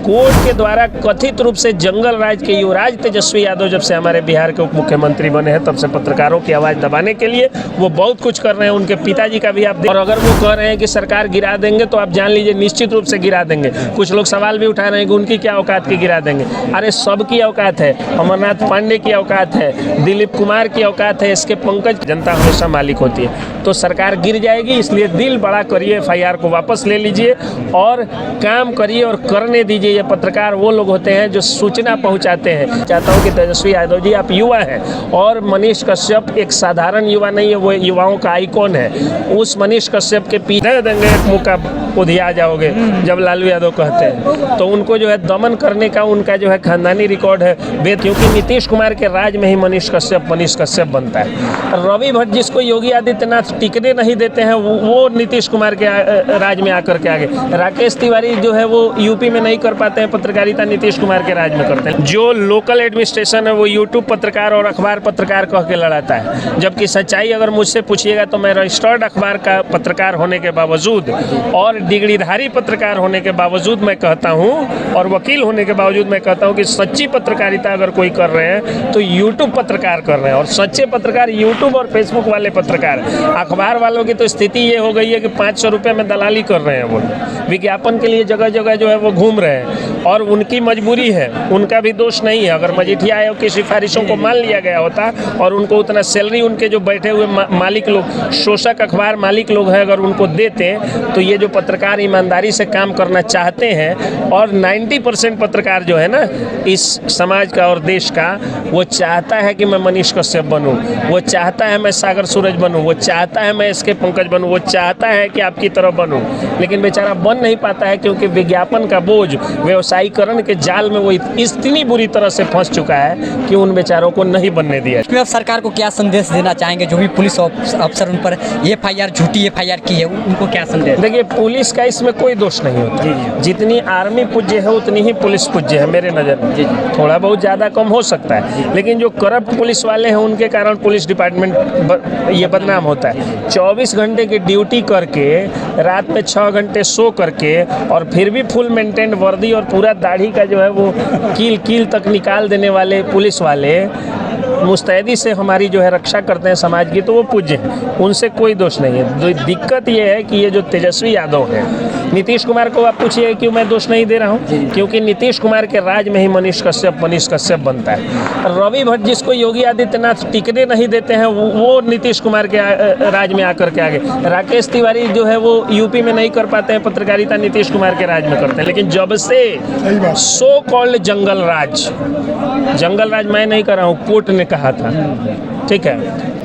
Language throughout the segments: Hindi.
कोर्ट के द्वारा कथित रूप से जंगल राज के युवराज तेजस्वी यादव जब से हमारे बिहार के उप मुख्यमंत्री बने हैं तब से पत्रकारों की आवाज़ दबाने के लिए वो बहुत कुछ कर रहे हैं। उनके पिताजी का भी आप और अगर वो कह रहे हैं कि सरकार गिरा देंगे तो आप जान लीजिए निश्चित रूप से गिरा देंगे। कुछ लोग सवाल भी उठा रहे हैं कि उनकी क्या औकात की गिरा देंगे। अरे सबकी औकात है, अमरनाथ पांडे की औकात है, दिलीप कुमार की औकात है, इसके पंकज। जनता हमेशा मालिक होती है, तो सरकार गिर जाएगी। इसलिए दिल बड़ा करिए, FIR को वापस ले लीजिए और काम करिए और करने दीजिए। ये पत्रकार वो लोग होते हैं जो सूचना पहुंचाते हैं। चाहता हूं कि तेजस्वी यादव जी आप युवा हैं और मनीष कश्यप एक साधारण युवा नहीं है, वो युवाओं का आइकॉन है। उस मनीष कश्यप के पीछे देंगे एक मौका, उधिया जाओगे जब लालू यादव कहते हैं। तो उनको जो है दमन करने का उनका जो है खानदानी रिकॉर्ड है, क्योंकि नीतीश कुमार के राज में ही मनीष कश्यप बनता है। रवि भट्ट जिसको योगी आदित्यनाथ टिकने नहीं देते हैं वो नीतीश कुमार के राज में आकर के आगे। राकेश तिवारी जो है वो यूपी में नहीं कर पाते हैं पत्रकारिता, नीतीश कुमार के राज में करते हैं। जो लोकल एडमिनिस्ट्रेशन है वो यूट्यूब पत्रकार और अखबार पत्रकार कह के लड़ाता है, जबकि सच्चाई अगर मुझसे पूछिएगा तो मैं रजिस्टर्ड अखबार का पत्रकार होने के बावजूद और डिग्रीधारी पत्रकार होने के बावजूद मैं कहता हूं और वकील होने के बावजूद मैं कहता हूं कि सच्ची पत्रकारिता अगर कोई कर रहे हैं तो यूट्यूब पत्रकार कर रहे हैं। और सच्चे पत्रकार यूट्यूब और फेसबुक वाले पत्रकार। अखबार वालों की तो स्थिति ये हो गई है कि 500 रुपये में दलाली कर रहे हैं। वो विज्ञापन के लिए जगह जगह जो है वो घूम रहे हैं और उनकी मजबूरी है, उनका भी दोष नहीं है। अगर मजीठिया आयोग की सिफारिशों को मान लिया गया होता और उनको उतना सैलरी उनके जो बैठे हुए मालिक लोग, शोषक अखबार मालिक लोग हैं, अगर उनको देते तो ये जो पत्रकार ईमानदारी से काम करना चाहते हैं, और 90% पत्रकार जो है ना इस समाज का और देश का, वो चाहता है कि मैं मनीष कश्यप बनूं, वो चाहता है मैं सागर सूरज बनूं, वो चाहता है मैं इसके पंकज बनूं, वो चाहता है कि आपकी तरह बनूं, लेकिन बेचारा बन नहीं पाता है क्योंकि विज्ञापन का बोझ, व्यवसायीकरण के जाल में वो इतनी बुरी तरह से फंस चुका है कि उन बेचारों को नहीं बनने दिया। आप सरकार को क्या संदेश देना चाहेंगे, जो भी पुलिस अफसर उन पर FIR झूठी FIR की है, उनको क्या संदेश? देखिए, पुलिस का इसमें कोई दोष नहीं होता। जितनी आर्मी पूज्य है उतनी ही पुलिस पूज्य है मेरे नज़र में। थोड़ा बहुत ज़्यादा कम हो सकता है, लेकिन जो करप्ट पुलिस वाले हैं उनके कारण पुलिस डिपार्टमेंट ये बदनाम होता है। 24 घंटे की ड्यूटी करके, रात में 6 घंटे सो करके, और फिर भी फुल मेंटेन वर्दी और पूरा दाढ़ी का जो है वो कील तक निकाल देने वाले पुलिस वाले मुस्तैदी से हमारी जो है रक्षा करते हैं समाज की, तो वो पूज्य हैं, उनसे कोई दोष नहीं है। दिक्कत ये है कि ये जो तेजस्वी यादव है, नीतीश कुमार को आप पूछिए क्यों मैं दोष नहीं दे रहा हूँ, क्योंकि नीतीश कुमार के राज में ही मनीष कश्यप बनता है। रवि भट्ट जिसको योगी आदित्यनाथ टिकने नहीं देते हैं वो नीतीश कुमार के राज में आकर के आगे। राकेश तिवारी जो है वो यूपी में नहीं कर पाते हैं पत्रकारिता, नीतीश कुमार के राज में करते हैं। लेकिन जब से सो कॉल्ड जंगल राज मैं नहीं कर रहा हूँ, कोर्ट ने कहा था, ठीक है,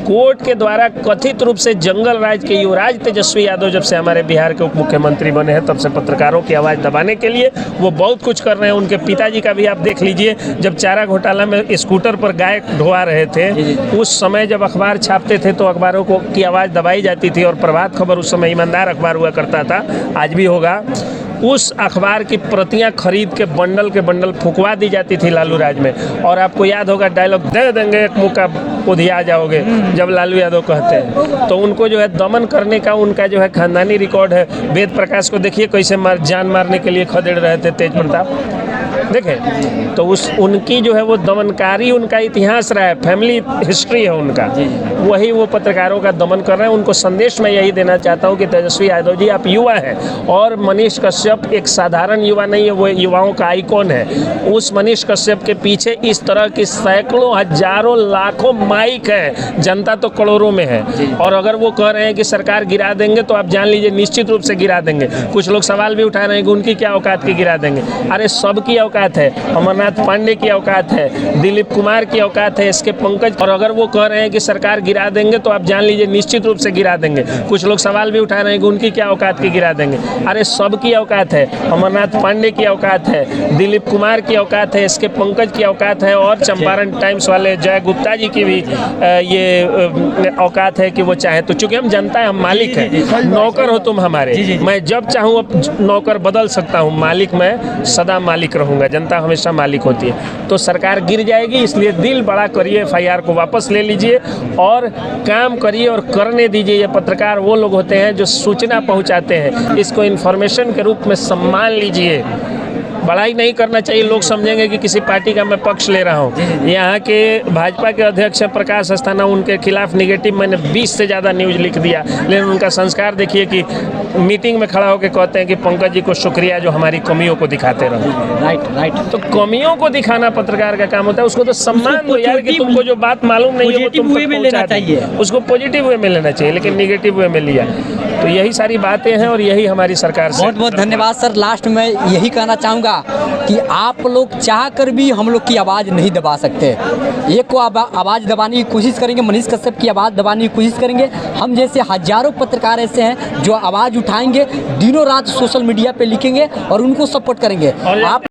कोर्ट के द्वारा कथित रूप से जंगल राज के युवराज तेजस्वी यादव जब से हमारे बिहार के उप मुख्यमंत्री बने हैं तब से पत्रकारों की आवाज़ दबाने के लिए वो बहुत कुछ कर रहे हैं। उनके पिताजी का भी आप देख लीजिए, जब चारा घोटाला में स्कूटर पर गाय ढोआ रहे थे, उस समय जब अखबार छापते थे तो अखबारों को की आवाज़ दबाई जाती थी, और प्रभात खबर उस समय ईमानदार अखबार हुआ करता था, आज भी होगा। उस अखबार की प्रतियां खरीद के बंडल फुकवा दी जाती थी लालू राज में। और आपको याद होगा डायलॉग, दे देंगे एक मौका, उधिया जाओगे जब लालू यादव कहते हैं। तो उनको जो है दमन करने का उनका जो है खानदानी रिकॉर्ड है। वेद प्रकाश को देखिए कैसे जान मारने के लिए खदेड़ रहे थे तेज प्रताप, देखें तो उनकी जो है वो दमनकारी उनका इतिहास रहा है, फैमिली हिस्ट्री है उनका, वही वो पत्रकारों का दमन कर रहे हैं। उनको संदेश मैं यही देना चाहता हूं कि तेजस्वी यादव जी आप युवा हैं और मनीष कश्यप एक साधारण युवा नहीं है, वो युवाओं का आइकॉन है। उस मनीष कश्यप के पीछे इस तरह की सैकड़ों हजारों लाखों माइक है, जनता तो करोड़ों में है। और अगर वो कह रहे हैं कि सरकार गिरा देंगे तो आप जान लीजिए निश्चित रूप से गिरा देंगे। कुछ लोग सवाल भी उठा रहे हैं कि उनकी क्या औकात की गिरा देंगे। अरे सबकी औकात है, अमरनाथ पांडे की औकात है, दिलीप कुमार की औकात है, इसके पंकज। और अगर वो कह रहे हैं कि सरकार गिरा देंगे तो आप जान लीजिए निश्चित रूप से गिरा देंगे। कुछ लोग सवाल भी उठा रहे हैं कि उनकी क्या औकात की गिरा देंगे। अरे सबकी औकात है, अमरनाथ पांडे की औकात है, दिलीप कुमार की औकात है, इसके पंकज की औकात है, और चंपारण टाइम्स वाले जय गुप्ता जी की भी ये औकात है कि वो चाहे तो। चूंकि हम जनता है, हम मालिक हैं, नौकर हो तुम हमारे। मैं जब चाहूँ अब नौकर बदल सकता हूँ, मालिक मैं सदा मालिक रहूँगा। जनता हमेशा मालिक होती है, तो सरकार गिर जाएगी। इसलिए दिल बड़ा करिए, FIR को वापस ले लीजिए और काम करिए और करने दीजिए। ये पत्रकार वो लोग होते हैं जो सूचना पहुंचाते हैं, इसको इन्फॉर्मेशन के रूप में सम्मान लीजिए। बड़ाई नहीं करना चाहिए। लोग समझेंगे कि किसी पार्टी का मैं पक्ष ले रहा हूँ। यहाँ के भाजपा के अध्यक्ष हैं प्रकाश अस्थाना, उनके खिलाफ निगेटिव मैंने 20 से ज़्यादा न्यूज़ लिख दिया, लेकिन उनका संस्कार देखिए कि मीटिंग में खड़ा होकर कहते हैं कि पंकज जी को शुक्रिया जो हमारी कमियों को दिखाते रहो। राइट। तो कमियों को दिखाना पत्रकार का काम होता है। उसको तो सम्मान दो यार कि तुमको जो बात मालूम नहीं है वो तुम तक पहुंचा चाहिए। उसको पॉजिटिव वे में लेना चाहिए, लेकिन निगेटिव वे में लिया। तो यही सारी बातें हैं और यही हमारी सरकार से। बहुत बहुत धन्यवाद सर। लास्ट में यही कहना चाहूँगा कि आप लोग चाह कर भी हम लोग की आवाज़ नहीं दबा सकते। एक को आवाज़ दबाने की कोशिश करेंगे, मनीष कश्यप की आवाज़ दबाने की कोशिश करेंगे। हम जैसे हजारों पत्रकार ऐसे हैं जो आवाज़ उठाएंगे, दिनों रात सोशल मीडिया पे लिखेंगे और उनको सपोर्ट करेंगे। आप